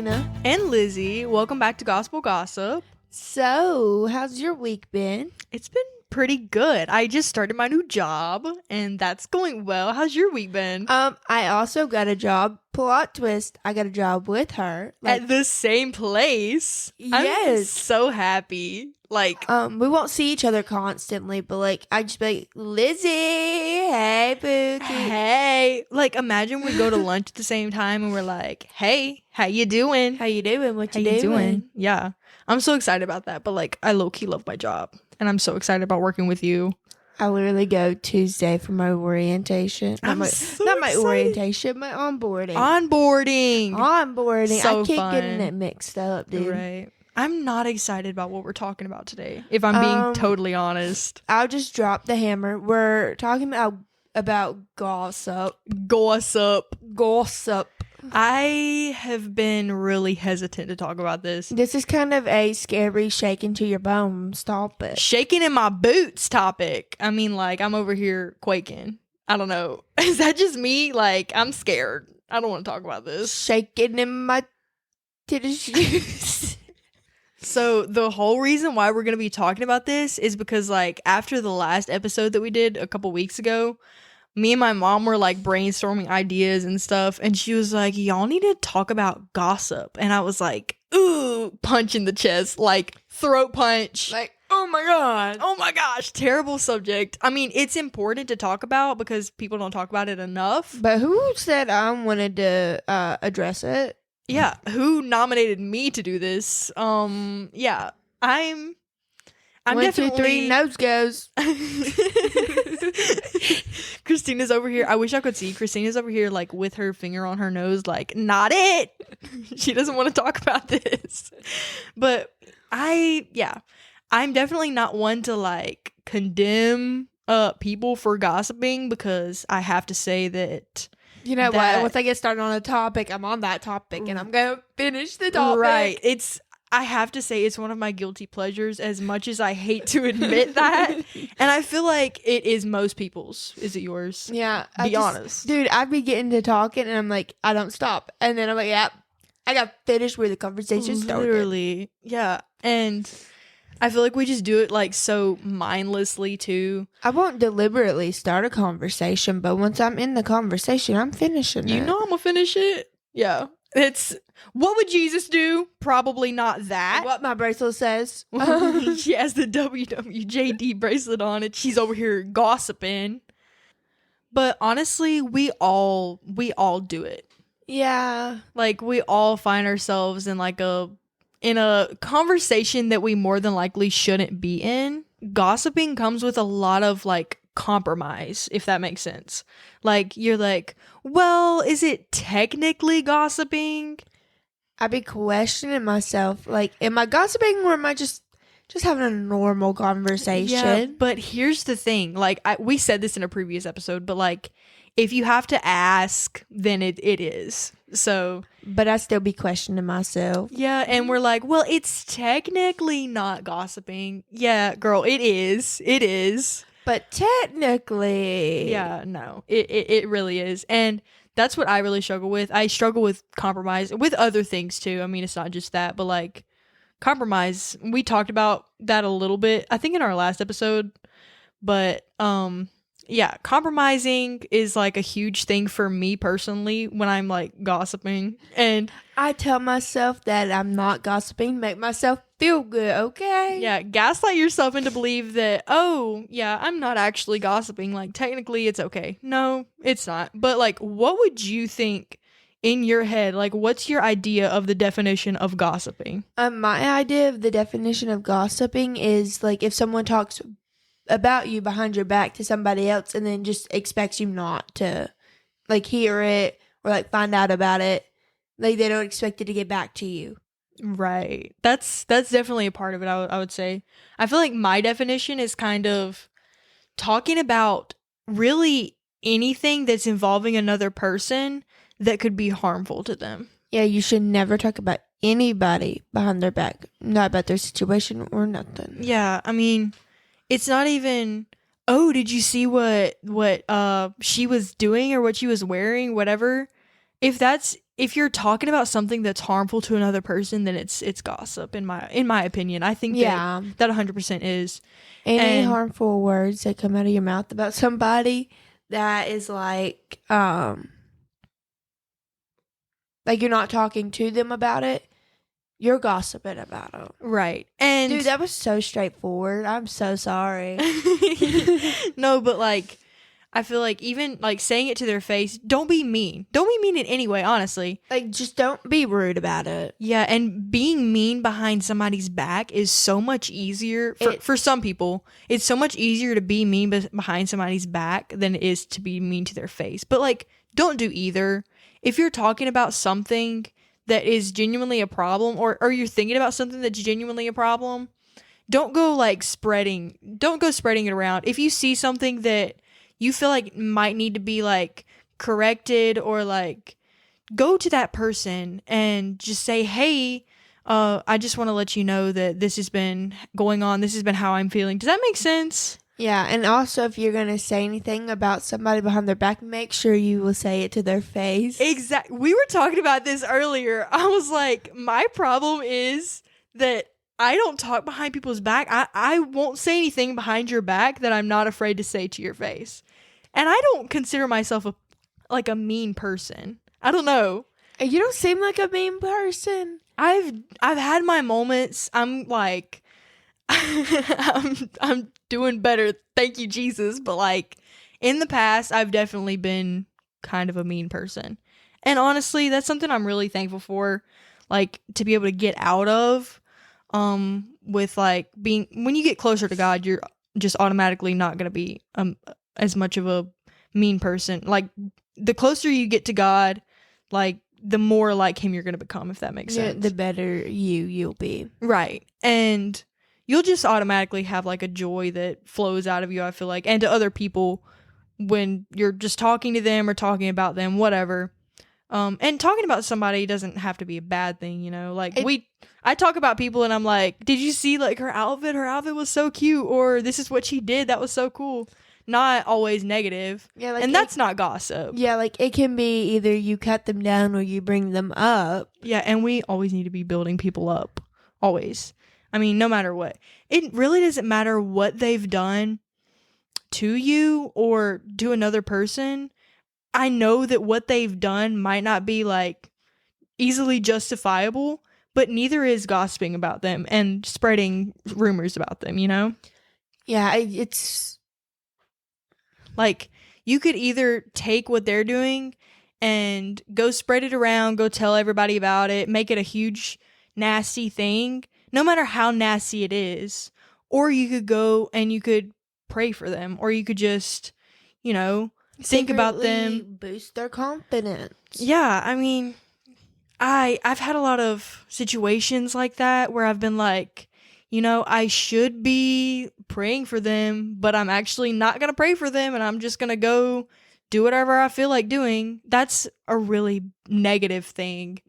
Christina. And Lizzie. Welcome back to Gospel Gossip. So, how's your week been? It's been pretty good. I just started my new job, and that's going well. How's your week been? I also got a job. Plot twist, I got a job with her. At the same place? Yes. I'm so happy. We won't see each other constantly, but I just be like, Lizzie, hey, Pookie. Hey. Imagine we go to lunch at the same time, and we're like, hey, how you doing? How you doing? What How you doing? Yeah. I'm so excited about that, but I low-key love my job, and I'm so excited about working with you. I literally go Tuesday for my orientation. Not my orientation, my onboarding. Onboarding. So I keep fun. getting it mixed up, dude. Right. I'm not excited about what we're talking about today, if I'm being totally honest. I'll just drop the hammer. We're talking about gossip. Gossip. I have been really hesitant to talk about this. This is kind of a scary shaking to your bones topic. Shaking in my boots topic. I mean, I'm over here quaking. I don't know. Is that just me? I'm scared. I don't want to talk about this. Shaking in my titty shoes. So the whole reason why we're going to be talking about this is because after the last episode that we did a couple weeks ago, me and my mom were brainstorming ideas and stuff, and she was like, y'all need to talk about gossip. And I was like, ooh, punch in the chest, throat punch. Oh my god. Oh my gosh, terrible subject. I mean, it's important to talk about because people don't talk about it enough. But who said I wanted to address it? Yeah, who nominated me to do this? Yeah, I'm 1, definitely 2, 3, nose goes. Christina's over here. I wish I could see. Christina's over here with her finger on her nose not it. She doesn't want to talk about this. But I'm definitely not one to condemn people for gossiping, because I have to say that you know what? Once I get started on a topic, I'm on that topic and I'm going to finish the topic. Right. I have to say it's one of my guilty pleasures, as much as I hate to admit that. And I feel like it is most people's. Is it yours? Yeah. Be honest. Dude, I'd be getting to talking and I'm like, I don't stop. And then I'm like, yeah, I got finished where the conversation started. Literally. Yeah. And I feel like we just do it so mindlessly too. I won't deliberately start a conversation, but once I'm in the conversation, I'm finishing it. You know I'm gonna finish it. Yeah. It's, what would Jesus do? Probably not that. What my bracelet says. She has the WWJD bracelet on it. She's over here gossiping. But honestly, we all do it. Yeah. We all find ourselves in in a conversation that we more than likely shouldn't be in. Gossiping comes with a lot of compromise, if that makes sense. You're well, is it technically gossiping? I be questioning myself, am I gossiping or am I just having a normal conversation? Yeah, but here's the thing, we said this in a previous episode, but if you have to ask, then it is. So, but I still be questioning myself. Yeah, and we're well, it's technically not gossiping. Yeah, girl, it is. But technically. Yeah, no, it really is. And that's what I really struggle with. I struggle with compromise, with other things too. I mean, it's not just that, but compromise. We talked about that a little bit, I think, in our last episode. But yeah, compromising is a huge thing for me personally when I'm gossiping. And I tell myself that I'm not gossiping, make myself feel good, okay? Yeah, gaslight yourself into believe that, oh, yeah, I'm not actually gossiping. Technically it's okay. No, it's not. But what would you think in your head? What's your idea of the definition of gossiping? My idea of the definition of gossiping is if someone talks about you behind your back to somebody else and then just expects you not to hear it or find out about it. They don't expect it to get back to you. Right. That's definitely a part of it, I would say. I feel like my definition is kind of talking about really anything that's involving another person that could be harmful to them. Yeah, you should never talk about anybody behind their back, not about their situation or nothing. Yeah, I mean, it's not even, oh, did you see what she was doing or what she was wearing, whatever. If that's if you're talking about something that's harmful to another person, then it's gossip in my opinion. I think that 100% is. Any harmful words that come out of your mouth about somebody that is like you're not talking to them about it, you're gossiping about them. Right. And dude, that was so straightforward. I'm so sorry. No, but like, I feel like even like saying it to their face, don't be mean. Don't be mean in any way, honestly. Like, just don't be rude about it. Yeah, and being mean behind somebody's back is so much easier for some people. It's so much easier to be mean behind somebody's back than it is to be mean to their face. But like, don't do either. If you're talking about something that is genuinely a problem, or you're thinking about something that's genuinely a problem, don't go spreading it around. If you see something that you feel like might need to be like corrected, or like, go to that person and just say, hey, I just want to let you know that this has been going on. This has been how I'm feeling. Does that make sense? Yeah, and also if you're going to say anything about somebody behind their back, make sure you will say it to their face. Exactly. We were talking about this earlier. I was like, my problem is that I don't talk behind people's back. I won't say anything behind your back that I'm not afraid to say to your face. And I don't consider myself a mean person. I don't know. You don't seem like a mean person. I've had my moments. I'm like, I'm doing better. Thank you, Jesus. But like, in the past, I've definitely been kind of a mean person. And honestly, that's something I'm really thankful for, like, to be able to get out of, with like being, when you get closer to God, you're just automatically not going to be, as much of a mean person. Like, the closer you get to God, like, the more like him you're going to become, if that makes sense. The better you'll be. Right. And you'll just automatically have like a joy that flows out of you, I feel like, and to other people when you're just talking to them or talking about them, whatever. And talking about somebody doesn't have to be a bad thing, you know? Like, I talk about people and I'm like, did you see like her outfit? Her outfit was so cute. Or this is what she did. That was so cool. Not always negative. Yeah, like, and that's not gossip. Yeah, like, it can be either you cut them down or you bring them up. Yeah, and we always need to be building people up. Always. I mean, no matter what. It really doesn't matter what they've done to you or to another person. I know that what they've done might not be like easily justifiable, but neither is gossiping about them and spreading rumors about them, you know? Yeah, it's like, you could either take what they're doing and go spread it around, go tell everybody about it, make it a huge nasty thing, no matter how nasty it is, or you could go and you could pray for them, or you could just, you know, think about them, boost their confidence. Yeah, I mean, I've had a lot of situations like that where I've been like, you know, I should be praying for them, but I'm actually not going to pray for them, and I'm just going to go do whatever I feel like doing. That's a really negative thing.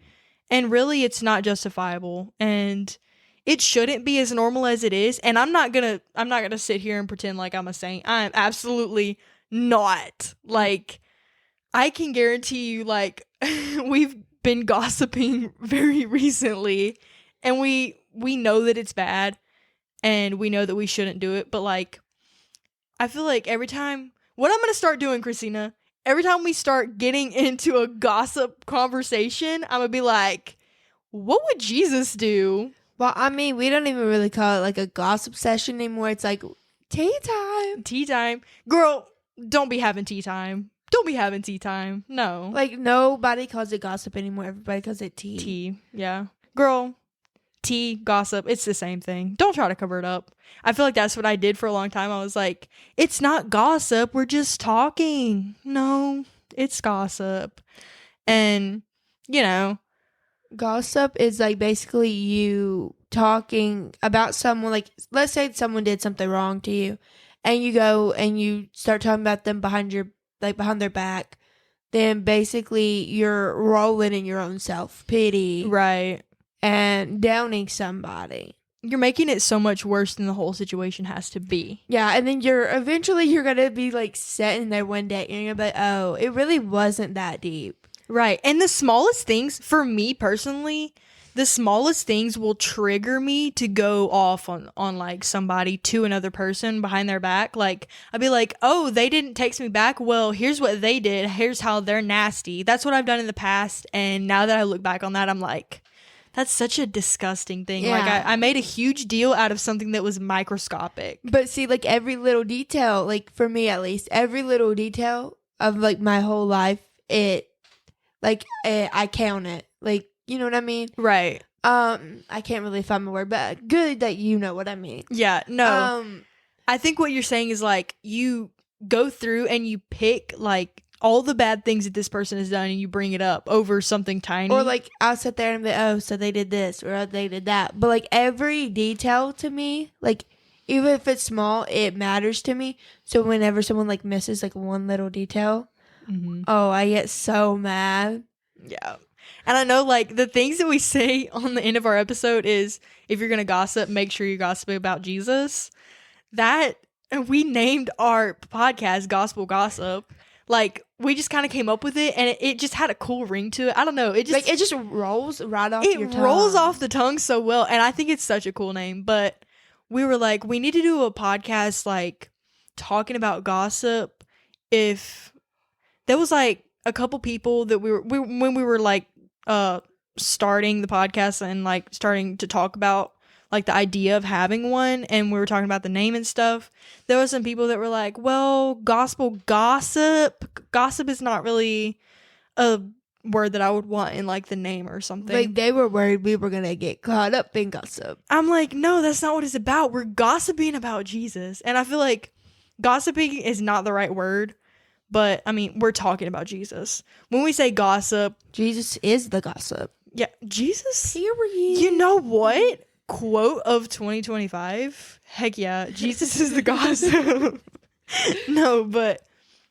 And really, it's not justifiable. And it shouldn't be as normal as it is. And I'm not gonna sit here and pretend like I'm a saint. I am absolutely not. Like, I can guarantee you, like, we've been gossiping very recently, and we know that it's bad, and we know that we shouldn't do it. But like, I feel like every time, what I'm gonna start doing, Christina, every time we start getting into a gossip conversation, I'm gonna be like, what would Jesus do? Well, I mean, we don't even really call it like a gossip session anymore. It's like tea time. Tea time. Girl, don't be having tea time. Don't be having tea time. No. Like, nobody calls it gossip anymore. Everybody calls it tea. Tea, yeah. Girl, tea, gossip, it's the same thing. Don't try to cover it up. I feel like that's what I did for a long time. I was like, it's not gossip. We're just talking. No, it's gossip. And, you know, gossip is like basically you talking about someone. Like, let's say someone did something wrong to you, and you go and you start talking about them behind their back. Then basically you're rolling in your own self-pity. Right. And downing somebody. You're making it so much worse than the whole situation has to be. Yeah, and then you're going to be like sitting there one day and you're going to be like, oh, it really wasn't that deep. Right. And the smallest things, for me personally, the smallest things will trigger me to go off on like somebody to another person behind their back. Like, I'd be like, oh, they didn't text me back. Well, here's what they did. Here's how they're nasty. That's what I've done in the past. And now that I look back on that, I'm like, that's such a disgusting thing. Yeah. Like, I made a huge deal out of something that was microscopic. But see, like, every little detail, like, for me at least, every little detail of, like, my whole life, I count it. Like, you know what I mean? Right. I can't really find my word, but good that you know what I mean. Yeah, no. I think what you're saying is, like, you go through and you pick, like, all the bad things that this person has done and you bring it up over something tiny. Or, like, I'll sit there and be, oh, so they did this or oh, they did that. But, like, every detail to me, like, even if it's small, it matters to me. So whenever someone, like, misses, like, one little detail, oh, I get so mad. Yeah. And I know, like, the things that we say on the end of our episode is, if you're going to gossip, make sure you gossip about Jesus. That, we named our podcast Gospel Gossip. Like, we just kind of came up with it, and it just had a cool ring to it. I don't know. It just rolls right off your tongue. It rolls off the tongue so well, and I think it's such a cool name. But we were like, we need to do a podcast, like, talking about gossip. If there was, like, a couple people that when we were, like, starting the podcast and, like, starting to talk about, like, the idea of having one, and we were talking about the name and stuff, there were some people that were like, well, gospel gossip is not really a word that I would want in, like, the name or something. Like, they were worried we were gonna get caught up in gossip. I'm like, no, that's not what it's about. We're gossiping about Jesus. And I feel like gossiping is not the right word, but I mean, we're talking about Jesus. When we say gossip, Jesus is the gossip. Yeah, Jesus. Period. You know what? Quote of 2025. Heck yeah, Jesus is the gossip. No, but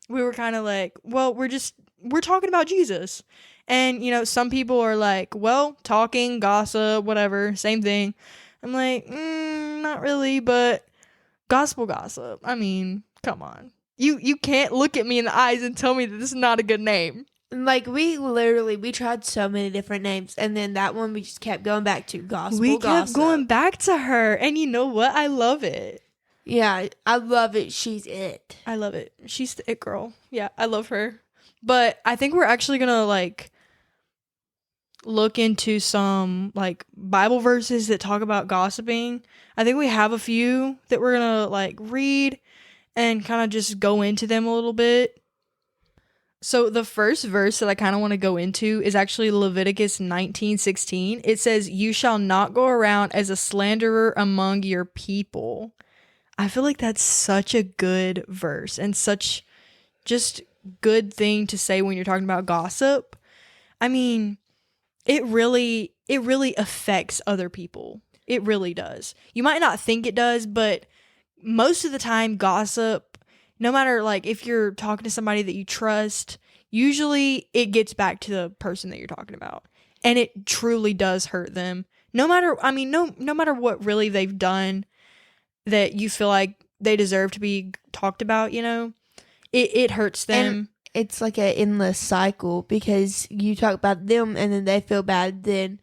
we were kind of like, well, we're talking about Jesus. And, you know, some people are like, well, talking, gossip, whatever, same thing. I'm like, not really, but gospel gossip. I mean, come on. You can't look at me in the eyes and tell me that this is not a good name. Like, we tried so many different names, and then that one we just kept going back to gospel. We kept gossip. going back to her, and you know what? I love it. Yeah, I love it. She's it. I love it. She's the it girl. Yeah, I love her. But I think we're actually gonna, like, look into some, like, Bible verses that talk about gossiping. I think we have a few that we're gonna, like, read and kind of just go into them a little bit. So the first verse that I kind of want to go into is actually Leviticus 19:16. It says, "You shall not go around as a slanderer among your people." I feel like that's such a good verse and such just good thing to say when you're talking about gossip. I mean, it really affects other people. It really does. You might not think it does, but most of the time, gossip, no matter, like, if you're talking to somebody that you trust, usually it gets back to the person that you're talking about, and it truly does hurt them. No matter what really they've done that you feel like they deserve to be talked about, you know, it hurts them. And it's like an endless cycle, because you talk about them and then they feel bad, then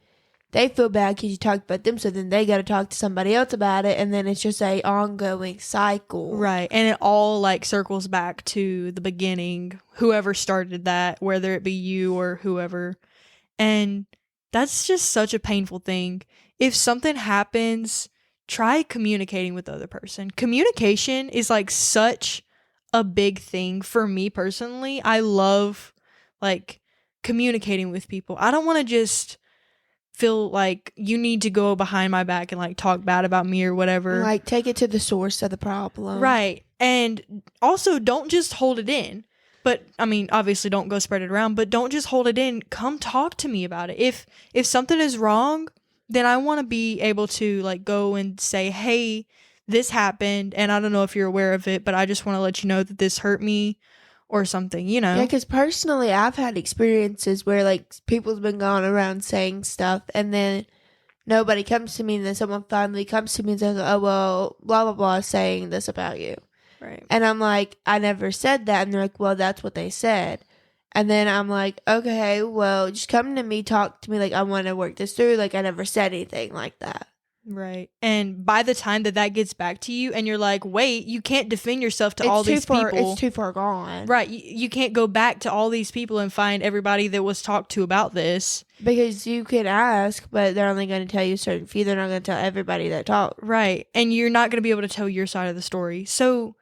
they feel bad because you talked about them, so then they got to talk to somebody else about it, and then it's just a ongoing cycle. Right, and it all, like, circles back to the beginning, whoever started that, whether it be you or whoever, and that's just such a painful thing. If something happens, try communicating with the other person. Communication is, like, such a big thing for me personally. I love, like, communicating with people. I don't want to just feel like you need to go behind my back and, like, talk bad about me or whatever. Like, take it to the source of the problem. Right. And also, don't just hold it in. But, I mean, obviously don't go spread it around, but don't just hold it in. Come talk to me about it. If something is wrong, then I want to be able to, like, go and say, hey, this happened, and I don't know if you're aware of it, but I just want to let you know that this hurt me, or something, you know? Yeah, because personally, I've had experiences where, like, people's been going around saying stuff, and then nobody comes to me, and then someone finally comes to me and says, oh, well, blah, blah, blah, saying this about you. Right. And I'm like, I never said that. And they're like, well, that's what they said. And then I'm like, okay, well, just come to me, talk to me. Like, I want to work this through. Like, I never said anything like that. Right. And by the time that gets back to you and you're like, wait, you can't defend yourself to all these people. It's too far gone. Right. You can't go back to all these people and find everybody that was talked to about this. Because you can ask, but they're only going to tell you a certain few. They're not going to tell everybody that talked. Right. And you're not going to be able to tell your side of the story. So,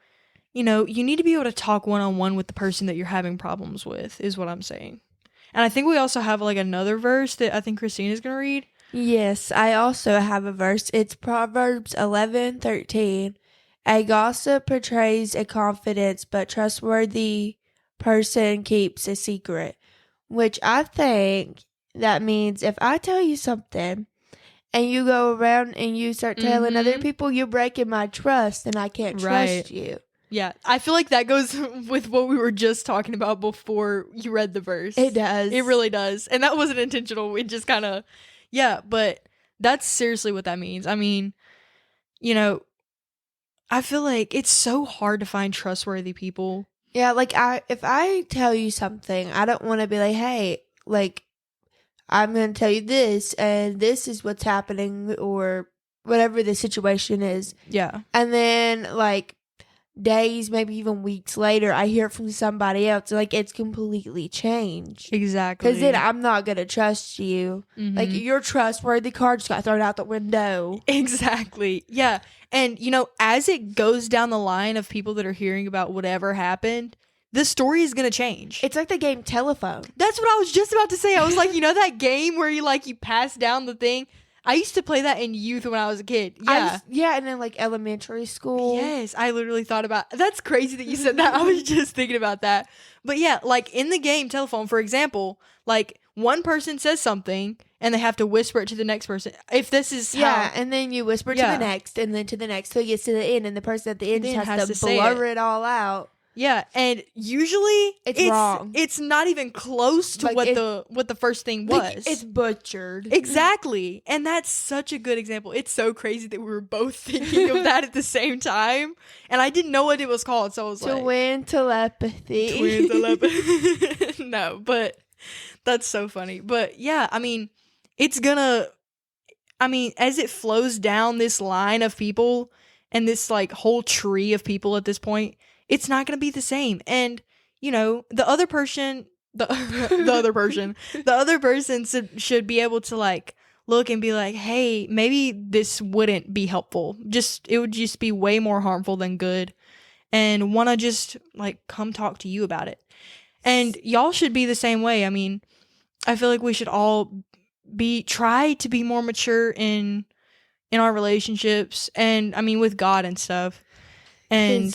you need to be able to talk one-on-one with the person that you're having problems with, is what I'm saying. And I think we also have like another verse that I think Christina's going to read. Yes, I also have a verse. It's Proverbs 11:13. A gossip portrays a confidence, but trustworthy person keeps a secret. Which I think that means if I tell you something and you go around and you start telling other people, you're breaking my trust and I can't trust you. Yeah, I feel like that goes with what we were just talking about before you read the verse. It does. It really does. And that wasn't intentional. It just kind of, yeah, but that's seriously what that means. I mean, I feel like it's so hard to find trustworthy people. Yeah, like if I tell you something, I don't want to be like, hey, like, I'm going to tell you this and this is what's happening or whatever the situation is. Yeah. And then like days, maybe even weeks later, I hear from somebody else. Like it's completely changed. Exactly. Because then I'm not going to trust you. Mm-hmm. Like your trustworthy card just got thrown out the window. Exactly. Yeah. And, as it goes down the line of people that are hearing about whatever happened, the story is going to change. It's like the game Telephone. That's what I was just about to say. I was like, that game where you pass down the thing? I used to play that in youth when I was a kid. Yeah. And then like elementary school. Yes, I literally thought about. That's crazy that you said that. I was just thinking about that. But yeah, like in the game Telephone, for example, like one person says something and they have to whisper it to the next person. If this is how, and then you whisper to the next and then to the next till it gets to the end and the person at the end just has to blur it all out. Yeah, and usually it's wrong. It's not even close to what the first thing was. Like, it's butchered. Exactly. And that's such a good example. It's so crazy that we were both thinking of that at the same time. And I didn't know what it was called, so I was Twin telepathy. Twin telepathy. No, but that's so funny. But yeah, I mean, as it flows down this line of people and this like whole tree of people at this point, it's not going to be the same. And, the other person, the other person should be able to like look and be like, hey, maybe this wouldn't be helpful. It would just be way more harmful than good. And want to just like come talk to you about it. And y'all should be the same way. I mean, I feel like we should all try to be more mature in our relationships and I mean with God and stuff. And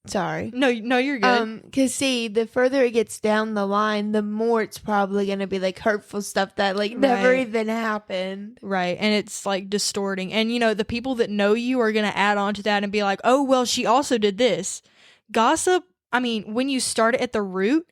sorry. No, you're good. Because the further it gets down the line, the more it's probably going to be like hurtful stuff that like never even happened. Right. And it's like distorting. And the people that know you are going to add on to that and be like, oh, well, she also did this. Gossip, I mean, when you start it at the root,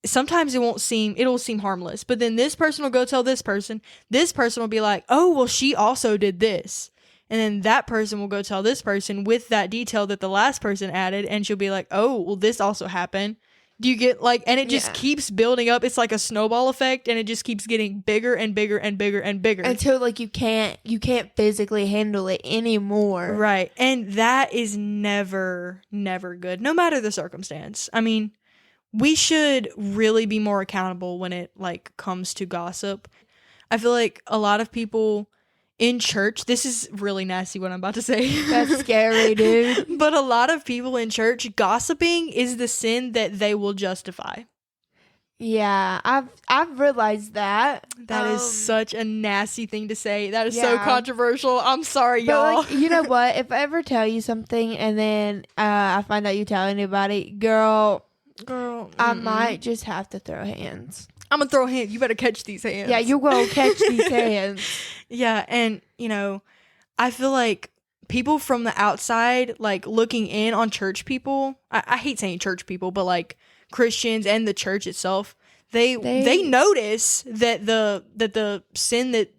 sometimes it'll seem harmless. But then this person will go tell this person will be like, oh, well, she also did this. And then that person will go tell this person with that detail that the last person added. And she'll be like, oh, well, this also happened. Do you get and it just keeps building up. It's like a snowball effect and it just keeps getting bigger and bigger and bigger and bigger. Until you can't physically handle it anymore. Right. And that is never, never good, no matter the circumstance. I mean, we should really be more accountable when it comes to gossip. I feel like a lot of people in church, this is really nasty what I'm about to say. That's scary, dude. But a lot of people in church, gossiping is the sin that they will justify. Yeah, I've realized that. That is such a nasty thing to say. That is so controversial. I'm sorry, y'all. But you know what? If I ever tell you something and then I find out you tell anybody, girl, I might just have to throw hands. I'm gonna throw hands. You better catch these hands. Yeah, you will catch these hands. Yeah, and I feel like people from the outside, looking in on church people. I hate saying church people, but Christians and the church itself, they notice that the sin that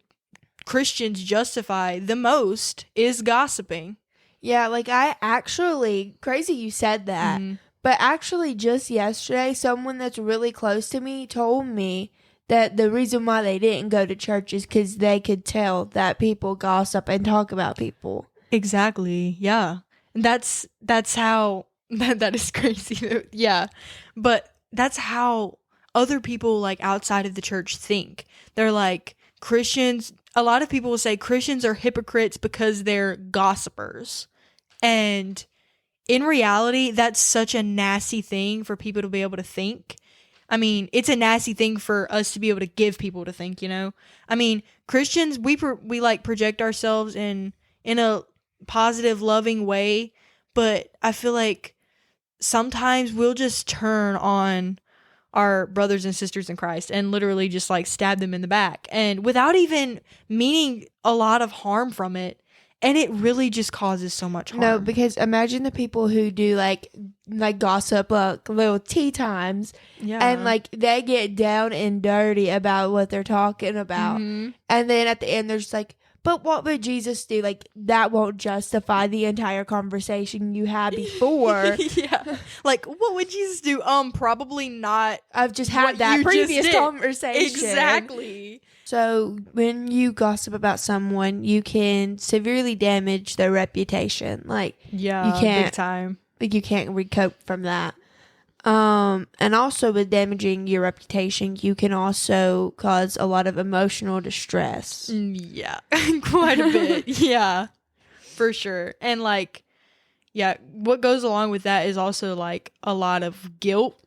Christians justify the most is gossiping. Yeah, I actually, crazy you said that. Mm-hmm. But actually, just yesterday, someone that's really close to me told me that the reason why they didn't go to church is because they could tell that people gossip and talk about people. Exactly. Yeah. And that's how that is crazy. Yeah. But that's how other people like outside of the church think. They're like Christians. A lot of people will say Christians are hypocrites because they're gossipers. And in reality, that's such a nasty thing for people to be able to think. I mean, it's a nasty thing for us to be able to give people to think, you know? I mean, Christians, we like project ourselves in a positive, loving way, but I feel like sometimes we'll just turn on our brothers and sisters in Christ and literally just like stab them in the back, and without even meaning a lot of harm from it. And it really just causes so much harm. No, because imagine the people who do like gossip, little tea times, and like they get down and dirty about what they're talking about, and then at the end they're just like, "But what would Jesus do?" Like that won't justify the entire conversation you had before. Yeah, like what would Jesus do? Probably not. I've just had that previous conversation. Exactly. So when you gossip about someone, you can severely damage their reputation. Like, yeah, you can't, big time. Like, you can't recoup from that. And also with damaging your reputation, you can also cause a lot of emotional distress. Yeah, quite a bit. Yeah, for sure. And like, yeah, what goes along with that is also like a lot of guilt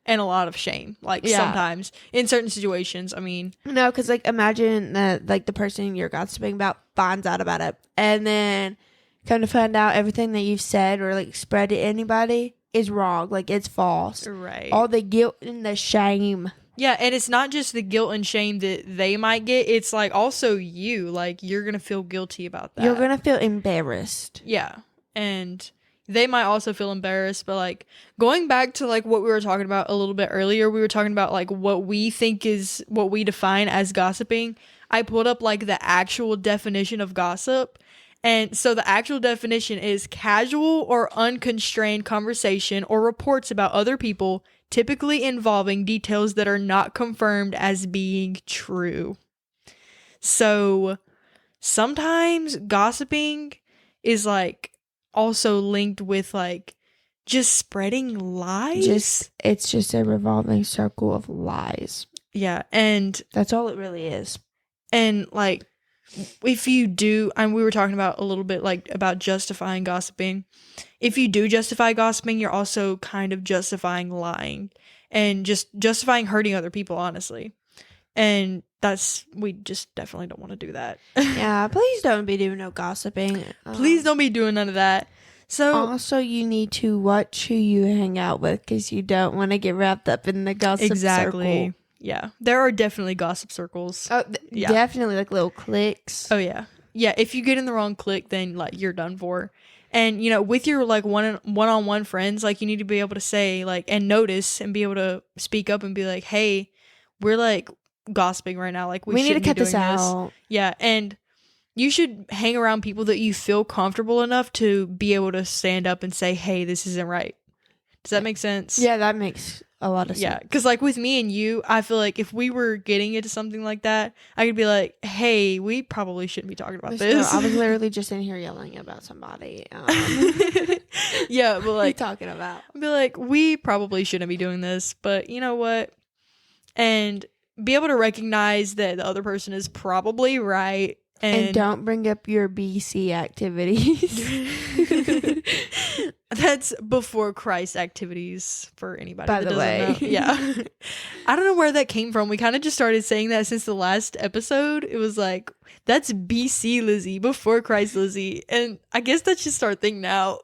and a lot of shame, like sometimes in certain situations. I mean, no, because like imagine that like the person you're gossiping about finds out about it, and then come to find out everything that you've said or like spread to anybody is wrong, like it's false. Right. All the guilt and the shame. Yeah, and it's not just the guilt and shame that they might get. It's like also you, like you're gonna feel guilty about that. You're gonna feel embarrassed. Yeah, and they might also feel embarrassed. But like going back to like what we were talking about a little bit earlier, we were talking about like what we think is what we define as gossiping. I pulled up like the actual definition of gossip. And so the actual definition is casual or unconstrained conversation or reports about other people, typically involving details that are not confirmed as being true. So sometimes gossiping is like also linked with like just spreading lies. It's just a revolving circle of lies. Yeah, and that's all it really is. And like if you do, and we were talking about a little bit like about justifying gossiping. If you do justify gossiping, you're also kind of justifying lying and just justifying hurting other people, honestly. And we just definitely don't want to do that. Yeah, please don't be doing no gossiping. Please don't be doing none of that. So also, you need to watch who you hang out with because you don't want to get wrapped up in the gossip circle. Yeah, there are definitely gossip circles. Oh, yeah. Definitely like little cliques. Oh yeah, yeah. If you get in the wrong clique, then like you're done for. And you know, with your like one-on-one friends, like you need to be able to say like and notice and be able to speak up and be like, hey, we're like gossiping right now. Like we need to cut this out. Yeah, and you should hang around people that you feel comfortable enough to be able to stand up and say, hey, this isn't right. Does that make sense? Yeah, that makes a lot of sense. Yeah, because like with me and you, I feel like if we were getting into something like that, I could be like, hey, we probably shouldn't be talking about this. No, I was literally just in here yelling about somebody. Yeah, but like, what are you talking about? I'd be like, we probably shouldn't be doing this, but you know what? And be able to recognize that the other person is probably right. And don't bring up your BC activities. That's before Christ activities for anybody by that the doesn't way. know. Yeah. I don't know where that came from. We kind of just started saying that since the last episode. It was like, that's BC Lizzie, before Christ Lizzie. And I guess that's just our thing now.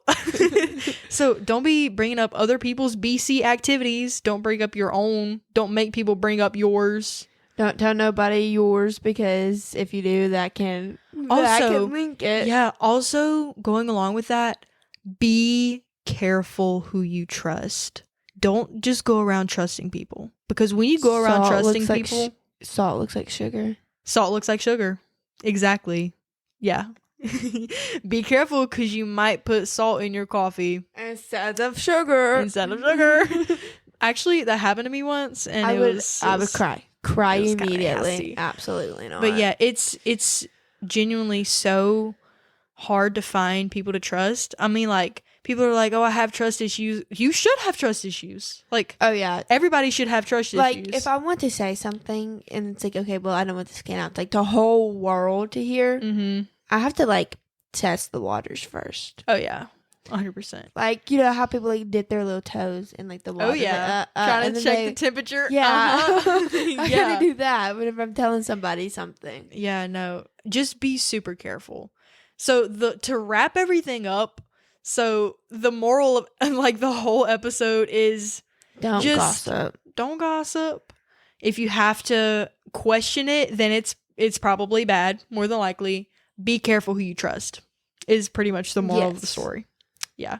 So don't be bringing up other people's BC activities. Don't bring up your own. Don't make people bring up yours. Don't tell nobody yours, because if you do, that can link it. Yeah. Also, going along with that, be careful who you trust. Don't just go around trusting people, because when you go around trusting people, salt looks like sugar. Salt looks like sugar. Exactly. Yeah. Be careful because you might put salt in your coffee Instead of sugar. Actually, that happened to me once, and I would cry it was kinda immediately. nasty. Absolutely not. But yeah, it's genuinely so hard to find people to trust. I mean, like, people are like, oh, I have trust issues. You should have trust issues. Like, oh yeah, everybody should have trust like issues. if I want to say something and it's like, okay, well, I don't want this to get out, like the whole world to hear, I have to like test the waters first. Oh yeah, 100%. Like, you know how people like dip their little toes in like the water. Oh yeah, trying to check the temperature. Yeah, I Yeah. gotta do that whenever I'm telling somebody something. Yeah, no, just be super careful. So to wrap everything up, so the moral of like the whole episode is Don't gossip. Don't gossip. If you have to question it, then it's probably bad, more than likely. Be careful who you trust is pretty much the moral of the story. Yeah.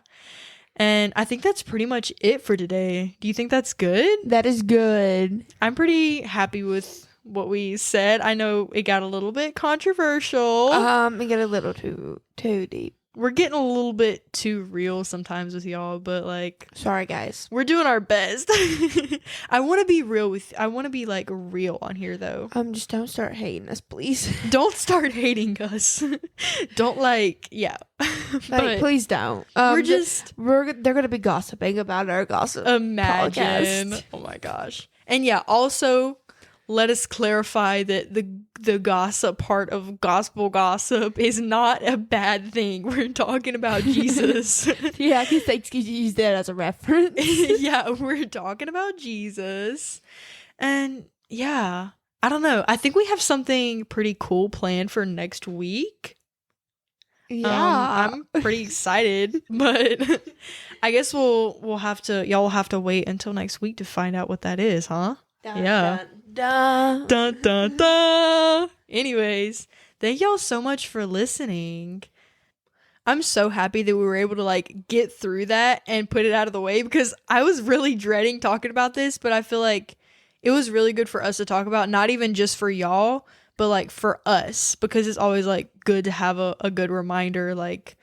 And I think that's pretty much it for today. Do you think that's good? That is good. I'm pretty happy with what we said. I know it got a little bit controversial. It got a little too deep. We're getting a little bit too real sometimes with y'all, but like, sorry guys, we're doing our best. I want to be real I want to be like real on here though. Just don't start hating us, please. Don't start hating us. Don't Like, please don't. They're gonna be gossiping about our gossip. Imagine. Podcast. Oh my gosh. And yeah, also let us clarify that the gossip part of gospel gossip is not a bad thing. We're talking about Jesus. Yeah, because they use that as a reference. Yeah, we're talking about Jesus. And yeah, I don't know. I think we have something pretty cool planned for next week. Yeah. I'm pretty excited, but I guess y'all will have to wait until next week to find out what that is, huh? Dun, Yeah. Dun, Dun, dun, dun. Anyways, thank y'all so much for listening. I'm so happy that we were able to like get through that and put it out of the way because I was really dreading talking about this, but I feel like it was really good for us to talk about, not even just for y'all, but like for us, because it's always like good to have a good reminder like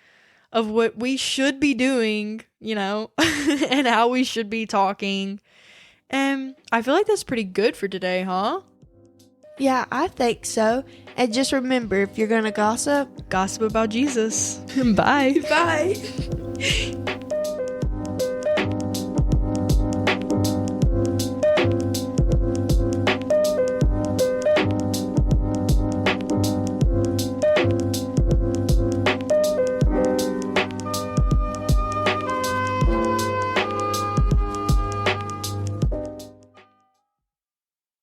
of what we should be doing, you know, and how we should be talking. And I feel like that's pretty good for today, huh? Yeah, I think so. And just remember, if you're gonna gossip about Jesus. Bye. Bye.